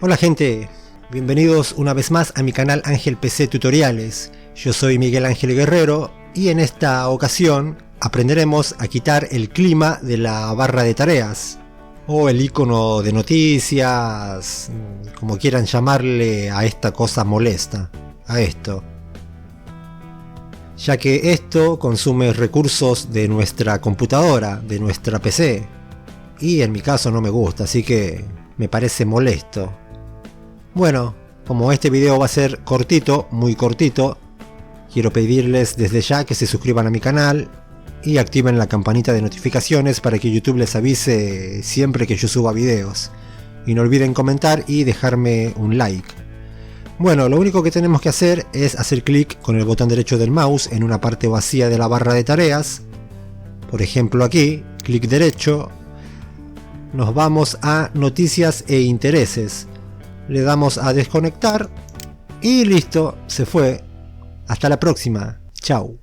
Hola gente, bienvenidos una vez más a mi canal Ángel PC Tutoriales. Yo soy Miguel Ángel Guerrero y en esta ocasión aprenderemos a quitar el clima de la barra de tareas o el icono de noticias, como quieran llamarle a esta cosa molesta, a esto. Ya que esto consume recursos de nuestra computadora, de nuestra PC, y en mi caso no me gusta, así que me parece molesto. Bueno, como este video va a ser cortito, muy cortito, quiero pedirles desde ya que se suscriban a mi canal y activen la campanita de notificaciones para que YouTube les avise siempre que yo suba videos. Y no olviden comentar y dejarme un like. Bueno, lo único que tenemos que hacer es hacer clic con el botón derecho del mouse en una parte vacía de la barra de tareas. Por ejemplo aquí, clic derecho, nos vamos a noticias e intereses. Le damos a desconectar y listo, se fue. Hasta la próxima. Chao.